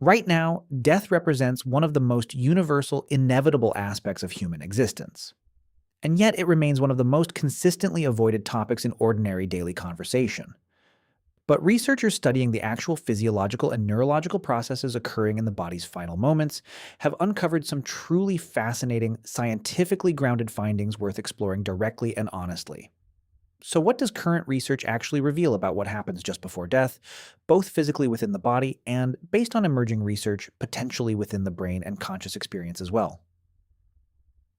Right now, death represents one of the most universal, inevitable aspects of human existence. And yet it remains one of the most consistently avoided topics in ordinary daily conversation. But researchers studying the actual physiological and neurological processes occurring in the body's final moments have uncovered some truly fascinating, scientifically grounded findings worth exploring directly and honestly. So, what does current research actually reveal about what happens just before death, both physically within the body and, based on emerging research, potentially within the brain and conscious experience as well?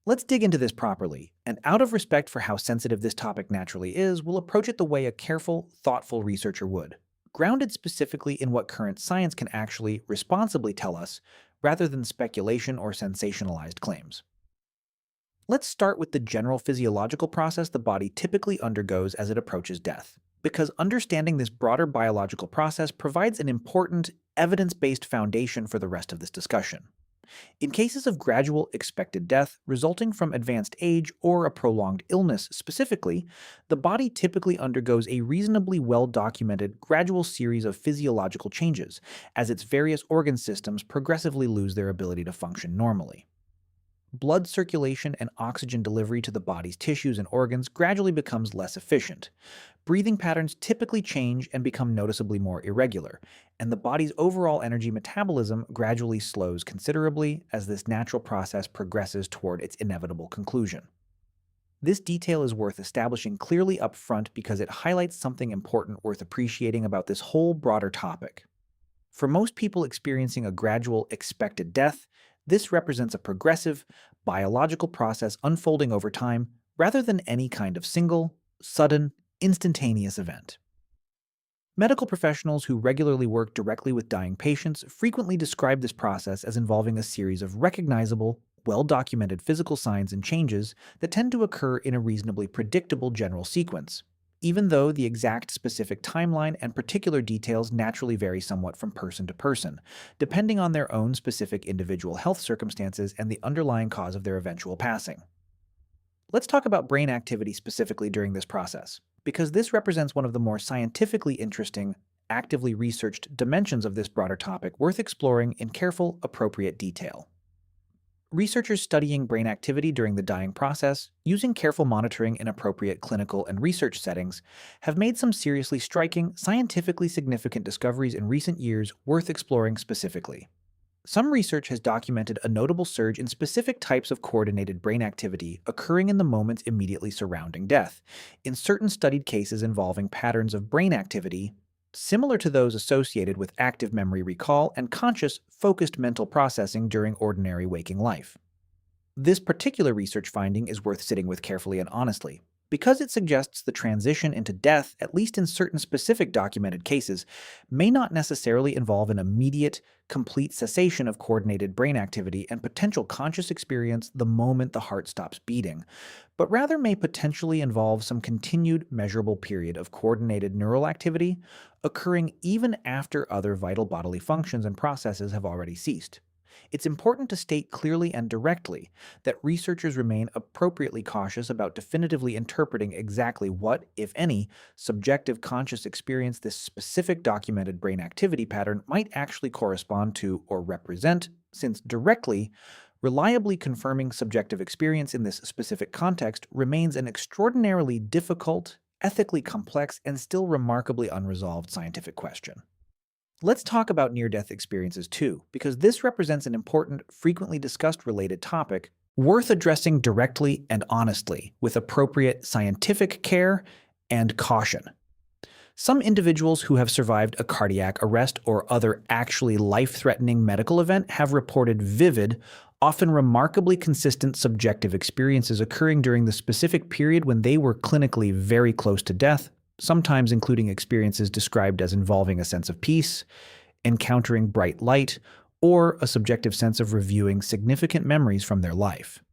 Let's dig into this properly, and out of respect for how sensitive this topic naturally is, we'll approach it the way a careful, thoughtful researcher would, grounded specifically in what current science can actually responsibly tell us, rather than speculation or sensationalized claims. Let's start with the general physiological process the body typically undergoes as it approaches death, because understanding this broader biological process provides an important, evidence-based foundation for the rest of this discussion. In cases of gradual expected death resulting from advanced age or a prolonged illness specifically, the body typically undergoes a reasonably well-documented gradual series of physiological changes as its various organ systems progressively lose their ability to function normally. Blood circulation and oxygen delivery to the body's tissues and organs gradually becomes less efficient. Breathing patterns typically change and become noticeably more irregular, and the body's overall energy metabolism gradually slows considerably as this natural process progresses toward its inevitable conclusion. This detail is worth establishing clearly up front because it highlights something important worth appreciating about this whole broader topic. For most people experiencing a gradual expected death, this represents a progressive, biological process unfolding over time rather than any kind of single, sudden, instantaneous event. Medical professionals who regularly work directly with dying patients frequently describe this process as involving a series of recognizable, well-documented physical signs and changes that tend to occur in a reasonably predictable general sequence, even though the exact specific timeline and particular details naturally vary somewhat from person to person, depending on their own specific individual health circumstances and the underlying cause of their eventual passing. Let's talk about brain activity specifically during this process, because this represents one of the more scientifically interesting, actively researched dimensions of this broader topic worth exploring in careful, appropriate detail. Researchers studying brain activity during the dying process, using careful monitoring in appropriate clinical and research settings, have made some seriously striking, scientifically significant discoveries in recent years worth exploring specifically. Some research has documented a notable surge in specific types of coordinated brain activity occurring in the moments immediately surrounding death, in certain studied cases involving patterns of brain activity similar to those associated with active memory recall and conscious, focused mental processing during ordinary waking life. This particular research finding is worth sitting with carefully and honestly, because it suggests the transition into death, at least in certain specific documented cases, may not necessarily involve an immediate, complete cessation of coordinated brain activity and potential conscious experience the moment the heart stops beating, but rather may potentially involve some continued measurable period of coordinated neural activity occurring even after other vital bodily functions and processes have already ceased. It's important to state clearly and directly that researchers remain appropriately cautious about definitively interpreting exactly what, if any, subjective conscious experience this specific documented brain activity pattern might actually correspond to or represent, since directly, reliably confirming subjective experience in this specific context remains an extraordinarily difficult, ethically complex, and still remarkably unresolved scientific question. Let's talk about near-death experiences too, because this represents an important, frequently discussed related topic worth addressing directly and honestly with appropriate scientific care and caution. Some individuals who have survived a cardiac arrest or other actually life-threatening medical event have reported vivid, often remarkably consistent subjective experiences occurring during the specific period when they were clinically very close to death, sometimes including experiences described as involving a sense of peace, encountering bright light, or a subjective sense of reviewing significant memories from their life.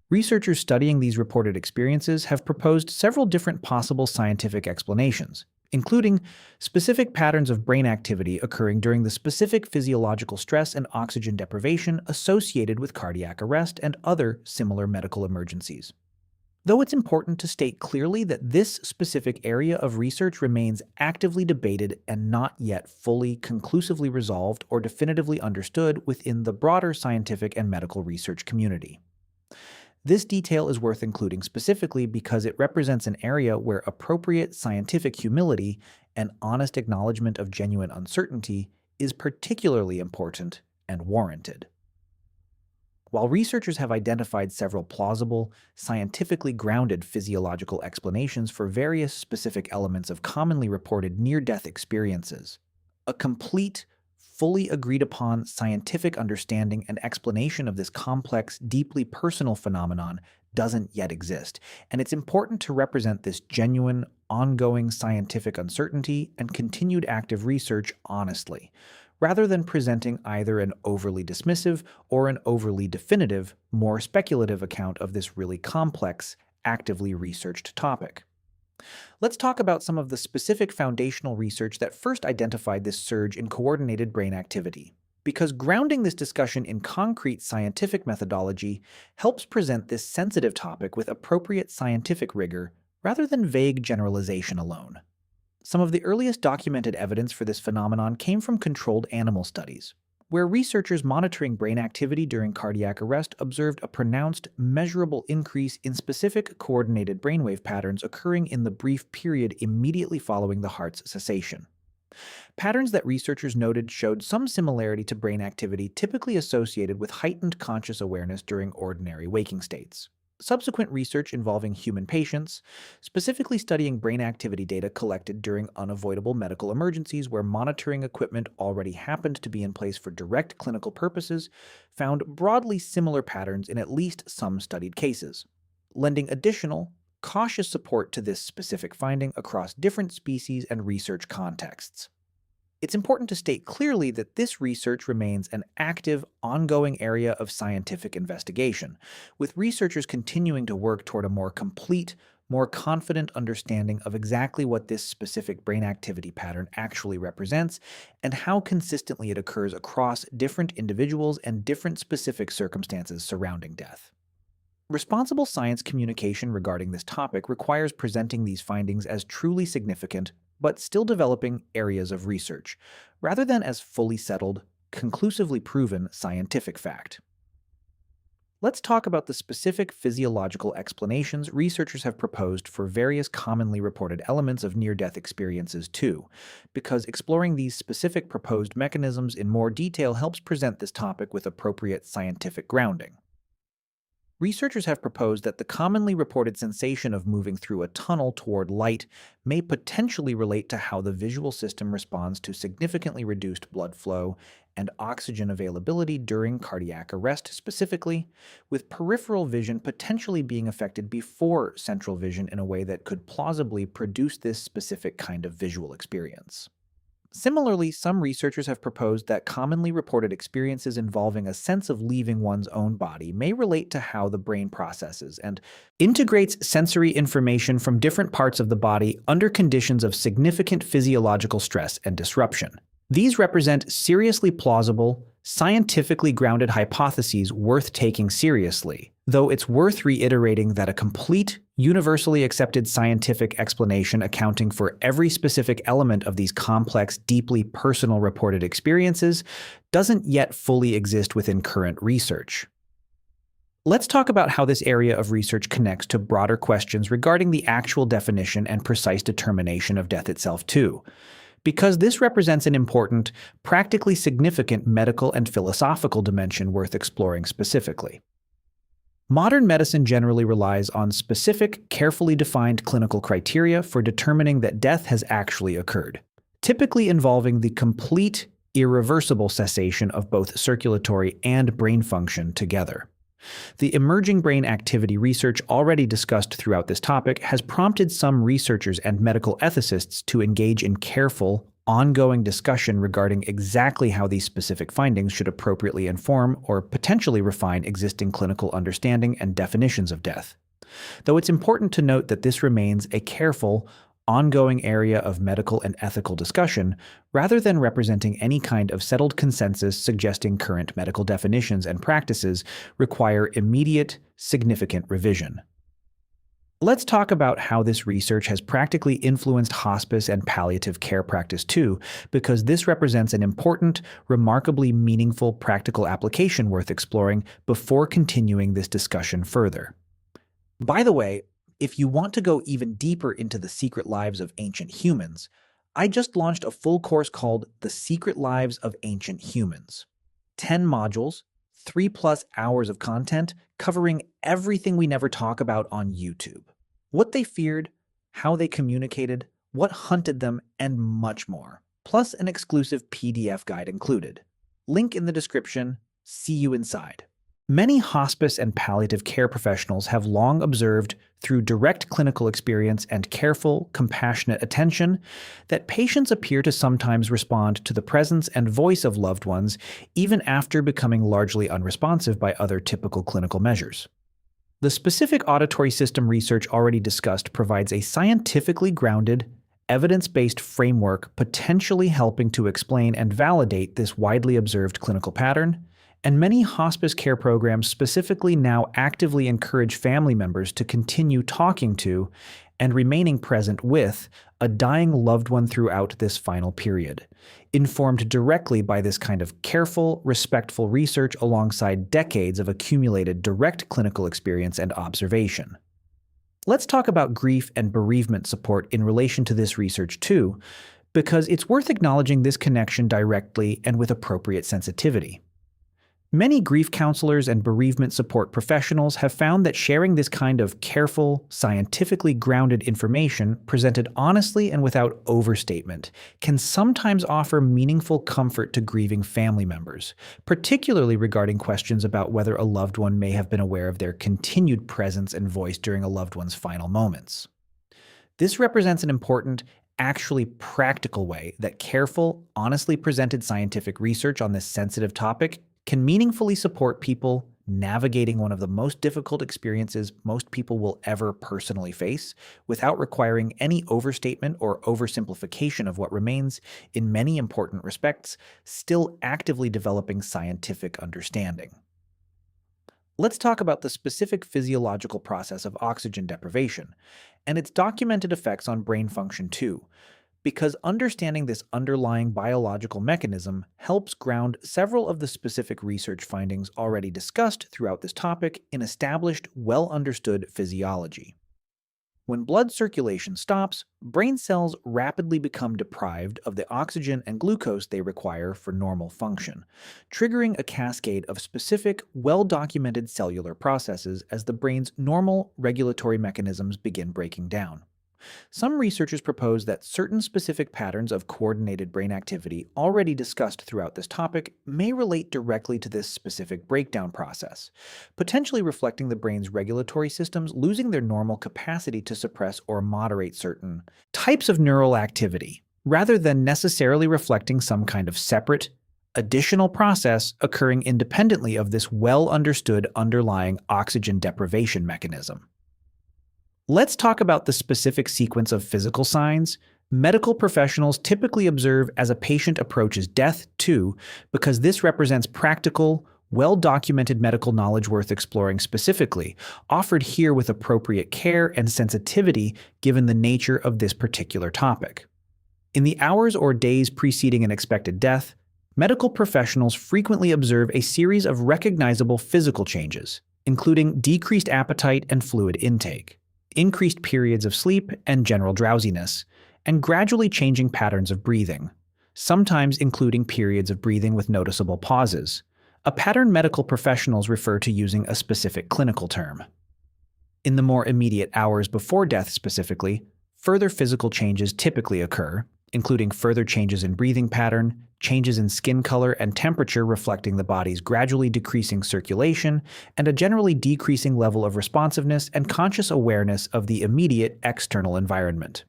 Researchers studying these reported experiences have proposed several different possible scientific explanations, including specific patterns of brain activity occurring during the specific physiological stress and oxygen deprivation associated with cardiac arrest and other similar medical emergencies. Though it's important to state clearly that this specific area of research remains actively debated and not yet fully conclusively resolved or definitively understood within the broader scientific and medical research community. This detail is worth including specifically because it represents an area where appropriate scientific humility and honest acknowledgement of genuine uncertainty is particularly important and warranted. While researchers have identified several plausible, scientifically grounded physiological explanations for various specific elements of commonly reported near-death experiences, a complete, fully agreed upon scientific understanding and explanation of this complex, deeply personal phenomenon doesn't yet exist, and it's important to represent this genuine, ongoing scientific uncertainty and continued active research honestly, rather than presenting either an overly dismissive or an overly definitive, more speculative account of this really complex, actively researched topic. Let's talk about some of the specific foundational research that first identified this surge in coordinated brain activity, because grounding this discussion in concrete scientific methodology helps present this sensitive topic with appropriate scientific rigor rather than vague generalization alone. Some of the earliest documented evidence for this phenomenon came from controlled animal studies, where researchers monitoring brain activity during cardiac arrest observed a pronounced, measurable increase in specific coordinated brainwave patterns occurring in the brief period immediately following the heart's cessation. Patterns that researchers noted showed some similarity to brain activity typically associated with heightened conscious awareness during ordinary waking states. Subsequent research involving human patients, specifically studying brain activity data collected during unavoidable medical emergencies where monitoring equipment already happened to be in place for direct clinical purposes, found broadly similar patterns in at least some studied cases, lending additional, cautious support to this specific finding across different species and research contexts. It's important to state clearly that this research remains an active, ongoing area of scientific investigation, with researchers continuing to work toward a more complete, more confident understanding of exactly what this specific brain activity pattern actually represents and how consistently it occurs across different individuals and different specific circumstances surrounding death. Responsible science communication regarding this topic requires presenting these findings as truly significant but still developing areas of research, rather than as fully settled, conclusively proven scientific fact. Let's talk about the specific physiological explanations researchers have proposed for various commonly reported elements of near-death experiences too, because exploring these specific proposed mechanisms in more detail helps present this topic with appropriate scientific grounding. Researchers have proposed that the commonly reported sensation of moving through a tunnel toward light may potentially relate to how the visual system responds to significantly reduced blood flow and oxygen availability during cardiac arrest specifically, with peripheral vision potentially being affected before central vision in a way that could plausibly produce this specific kind of visual experience. Similarly, some researchers have proposed that commonly reported experiences involving a sense of leaving one's own body may relate to how the brain processes and integrates sensory information from different parts of the body under conditions of significant physiological stress and disruption. These represent seriously plausible, scientifically grounded hypotheses worth taking seriously, though it's worth reiterating that a complete, universally accepted scientific explanation accounting for every specific element of these complex, deeply personal reported experiences doesn't yet fully exist within current research. Let's talk about how this area of research connects to broader questions regarding the actual definition and precise determination of death itself too, because this represents an important, practically significant medical and philosophical dimension worth exploring specifically. Modern medicine generally relies on specific, carefully defined clinical criteria for determining that death has actually occurred, typically involving the complete, irreversible cessation of both circulatory and brain function together. The emerging brain activity research already discussed throughout this topic has prompted some researchers and medical ethicists to engage in careful, ongoing discussion regarding exactly how these specific findings should appropriately inform or potentially refine existing clinical understanding and definitions of death. Though it's important to note that this remains a careful, ongoing area of medical and ethical discussion, rather than representing any kind of settled consensus suggesting current medical definitions and practices require immediate, significant revision. Let's talk about how this research has practically influenced hospice and palliative care practice too, because this represents an important, remarkably meaningful practical application worth exploring before continuing this discussion further. By the way, if you want to go even deeper into the secret lives of ancient humans, I just launched a full course called The Secret Lives of Ancient Humans. 10 modules, 3+ hours of content covering everything we never talk about on YouTube. What they feared, how they communicated, what hunted them, and much more. Plus an exclusive PDF guide included. Link in the description. See you inside. Many hospice and palliative care professionals have long observed, through direct clinical experience and careful, compassionate attention, that patients appear to sometimes respond to the presence and voice of loved ones even after becoming largely unresponsive by other typical clinical measures. The specific auditory system research already discussed provides a scientifically grounded, evidence-based framework potentially helping to explain and validate this widely observed clinical pattern, and many hospice care programs specifically now actively encourage family members to continue talking to and remaining present with a dying loved one throughout this final period, informed directly by this kind of careful, respectful research alongside decades of accumulated direct clinical experience and observation. Let's talk about grief and bereavement support in relation to this research too, because it's worth acknowledging this connection directly and with appropriate sensitivity. Many grief counselors and bereavement support professionals have found that sharing this kind of careful, scientifically grounded information presented honestly and without overstatement can sometimes offer meaningful comfort to grieving family members, particularly regarding questions about whether a loved one may have been aware of their continued presence and voice during a loved one's final moments. This represents an important, actually practical way that careful, honestly presented scientific research on this sensitive topic can meaningfully support people navigating one of the most difficult experiences most people will ever personally face without requiring any overstatement or oversimplification of what remains, in many important respects, still actively developing scientific understanding. Let's talk about the specific physiological process of oxygen deprivation and its documented effects on brain function too, because understanding this underlying biological mechanism helps ground several of the specific research findings already discussed throughout this topic in established, well-understood physiology. When blood circulation stops, brain cells rapidly become deprived of the oxygen and glucose they require for normal function, triggering a cascade of specific, well-documented cellular processes as the brain's normal regulatory mechanisms begin breaking down. Some researchers propose that certain specific patterns of coordinated brain activity already discussed throughout this topic may relate directly to this specific breakdown process, potentially reflecting the brain's regulatory systems losing their normal capacity to suppress or moderate certain types of neural activity, rather than necessarily reflecting some kind of separate, additional process occurring independently of this well-understood underlying oxygen deprivation mechanism. Let's talk about the specific sequence of physical signs medical professionals typically observe as a patient approaches death, too, because this represents practical, well-documented medical knowledge worth exploring specifically, offered here with appropriate care and sensitivity given the nature of this particular topic. In the hours or days preceding an expected death, medical professionals frequently observe a series of recognizable physical changes, including decreased appetite and fluid intake, increased periods of sleep and general drowsiness, and gradually changing patterns of breathing, sometimes including periods of breathing with noticeable pauses, a pattern medical professionals refer to using a specific clinical term. In the more immediate hours before death specifically, further physical changes typically occur, including further changes in breathing pattern, changes in skin color and temperature reflecting the body's gradually decreasing circulation, and a generally decreasing level of responsiveness and conscious awareness of the immediate external environment.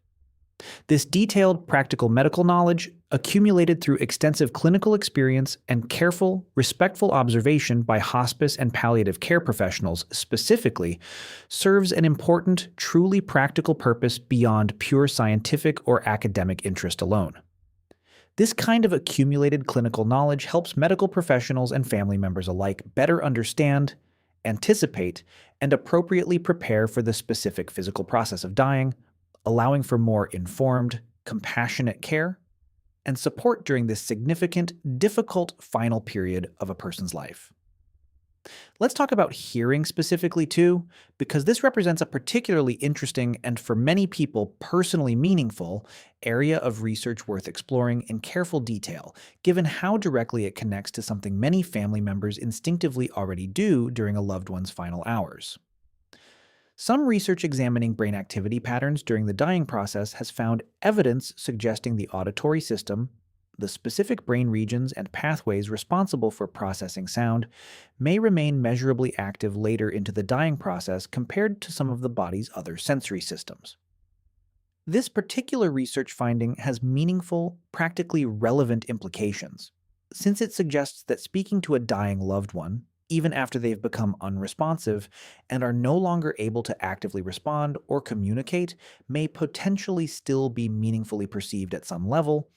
This detailed, practical medical knowledge, accumulated through extensive clinical experience and careful, respectful observation by hospice and palliative care professionals specifically, serves an important, truly practical purpose beyond pure scientific or academic interest alone. This kind of accumulated clinical knowledge helps medical professionals and family members alike better understand anticipate, and appropriately prepare for the specific physical process of dying, allowing for more informed, compassionate care and support during this significant, difficult final period of a person's life. Let's talk about hearing specifically too, because this represents a particularly interesting and for many people personally meaningful area of research worth exploring in careful detail, given how directly it connects to something many family members instinctively already do during a loved one's final hours. Some research examining brain activity patterns during the dying process has found evidence suggesting the auditory system, the specific brain regions and pathways responsible for processing sound, may remain measurably active later into the dying process compared to some of the body's other sensory systems. This particular research finding has meaningful, practically relevant implications, since it suggests that speaking to a dying loved one, even after they've become unresponsive and are no longer able to actively respond or communicate, may potentially still be meaningfully perceived at some level,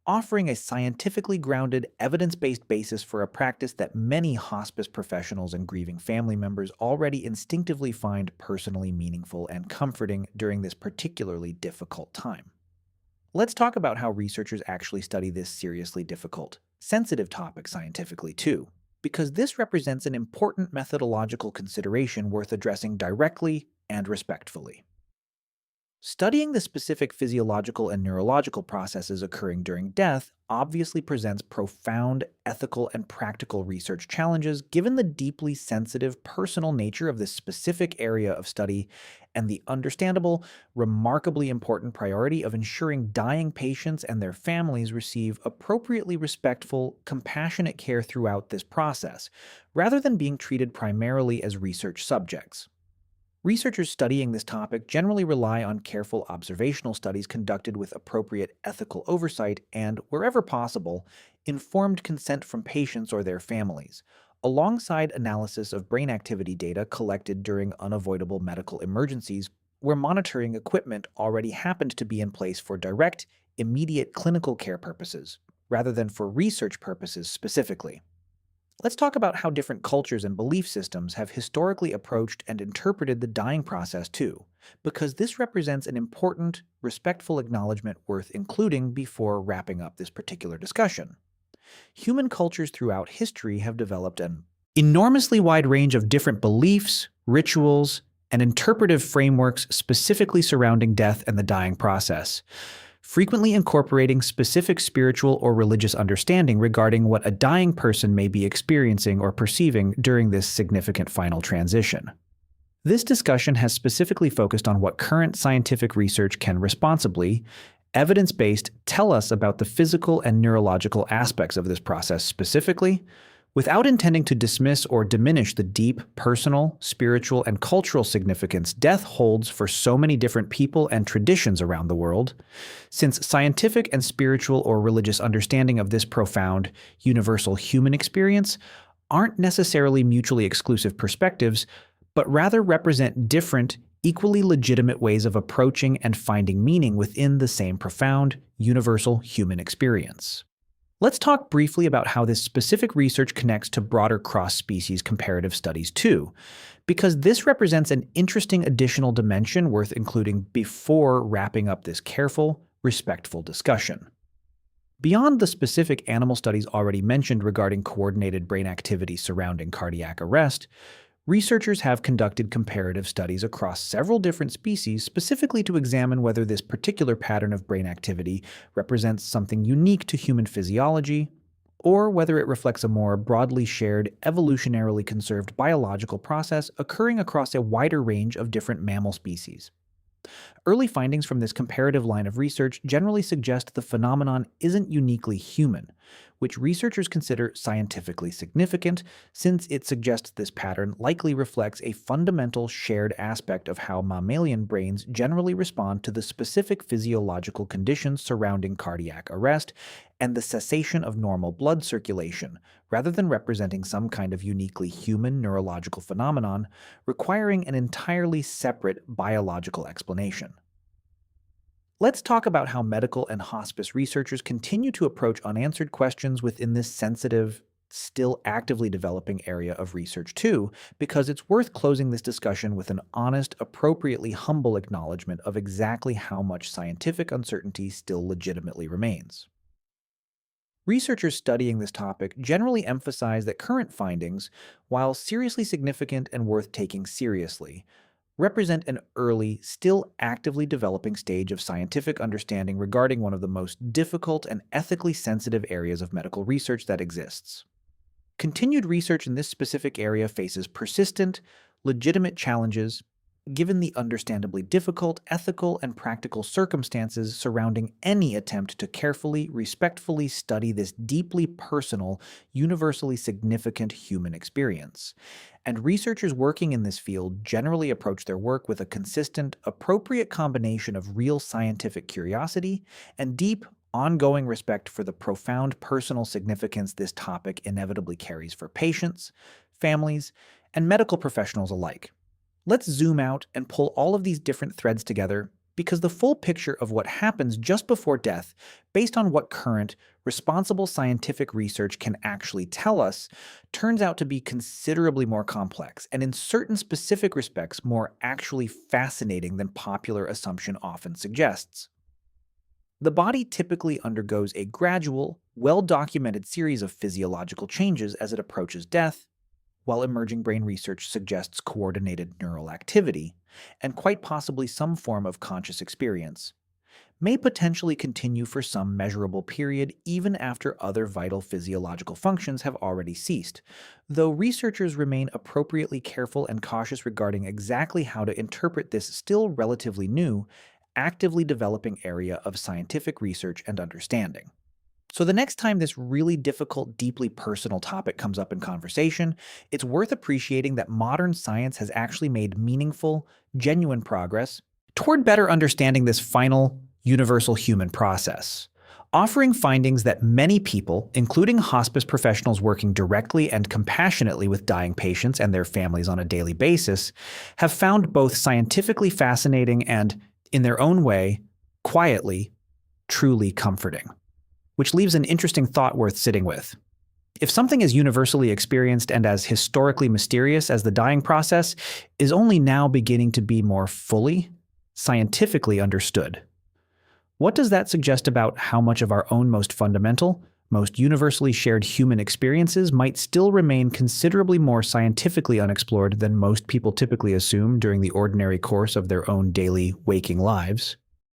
offering a scientifically grounded, evidence-based basis for a practice that many hospice professionals and grieving family members already instinctively find personally meaningful and comforting during this particularly difficult time. Let's talk about how researchers actually study this seriously difficult, sensitive topic scientifically too, because this represents an important methodological consideration worth addressing directly and respectfully. Studying the specific physiological and neurological processes occurring during death obviously presents profound ethical and practical research challenges given the deeply sensitive personal nature of this specific area of study and the understandable, remarkably important priority of ensuring dying patients and their families receive appropriately respectful, compassionate care throughout this process, rather than being treated primarily as research subjects. Researchers studying this topic generally rely on careful observational studies conducted with appropriate ethical oversight and, wherever possible, informed consent from patients or their families, alongside analysis of brain activity data collected during unavoidable medical emergencies where monitoring equipment already happened to be in place for direct, immediate clinical care purposes, rather than for research purposes specifically. Let's talk about how different cultures and belief systems have historically approached and interpreted the dying process too, because this represents an important, respectful acknowledgement worth including before wrapping up this particular discussion. Human cultures throughout history have developed an enormously wide range of different beliefs, rituals, and interpretive frameworks specifically surrounding death and the dying process, frequently incorporating specific spiritual or religious understanding regarding what a dying person may be experiencing or perceiving during this significant final transition. This discussion has specifically focused on what current scientific research can responsibly, evidence-based, tell us about the physical and neurological aspects of this process specifically, without intending to dismiss or diminish the deep, personal, spiritual, and cultural significance death holds for so many different people and traditions around the world, since scientific and spiritual or religious understanding of this profound, universal human experience aren't necessarily mutually exclusive perspectives, but rather represent different, equally legitimate ways of approaching and finding meaning within the same profound, universal human experience. Let's talk briefly about how this specific research connects to broader cross-species comparative studies too, because this represents an interesting additional dimension worth including before wrapping up this careful, respectful discussion. Beyond the specific animal studies already mentioned regarding coordinated brain activity surrounding cardiac arrest, researchers have conducted comparative studies across several different species specifically to examine whether this particular pattern of brain activity represents something unique to human physiology, or whether it reflects a more broadly shared, evolutionarily conserved biological process occurring across a wider range of different mammal species. Early findings from this comparative line of research generally suggest the phenomenon isn't uniquely human, which researchers consider scientifically significant since it suggests this pattern likely reflects a fundamental shared aspect of how mammalian brains generally respond to the specific physiological conditions surrounding cardiac arrest and the cessation of normal blood circulation, rather than representing some kind of uniquely human neurological phenomenon requiring an entirely separate biological explanation. Let's talk about how medical and hospice researchers continue to approach unanswered questions within this sensitive, still actively developing area of research too, because it's worth closing this discussion with an honest, appropriately humble acknowledgement of exactly how much scientific uncertainty still legitimately remains. Researchers studying this topic generally emphasize that current findings, while seriously significant and worth taking seriously, represent an early, still actively developing stage of scientific understanding regarding one of the most difficult and ethically sensitive areas of medical research that exists. Continued research in this specific area faces persistent, legitimate challenges, given the understandably difficult ethical and practical circumstances surrounding any attempt to carefully, respectfully study this deeply personal, universally significant human experience. And researchers working in this field generally approach their work with a consistent, appropriate combination of real scientific curiosity and deep, ongoing respect for the profound personal significance this topic inevitably carries for patients, families, and medical professionals alike. Let's zoom out and pull all of these different threads together, because the full picture of what happens just before death, based on what current, responsible scientific research can actually tell us, turns out to be considerably more complex and in certain specific respects more actually fascinating than popular assumption often suggests. The body typically undergoes a gradual, well-documented series of physiological changes as it approaches death, while emerging brain research suggests coordinated neural activity, and quite possibly some form of conscious experience, may potentially continue for some measurable period even after other vital physiological functions have already ceased, though researchers remain appropriately careful and cautious regarding exactly how to interpret this still relatively new, actively developing area of scientific research and understanding. So the next time this really difficult, deeply personal topic comes up in conversation, it's worth appreciating that modern science has actually made meaningful, genuine progress toward better understanding this final, universal human process, offering findings that many people, including hospice professionals working directly and compassionately with dying patients and their families on a daily basis, have found both scientifically fascinating and, in their own way, quietly, truly comforting. Which leaves an interesting thought worth sitting with. If something as universally experienced and as historically mysterious as the dying process is only now beginning to be more fully, scientifically understood, what does that suggest about how much of our own most fundamental, most universally shared human experiences might still remain considerably more scientifically unexplored than most people typically assume during the ordinary course of their own daily waking lives?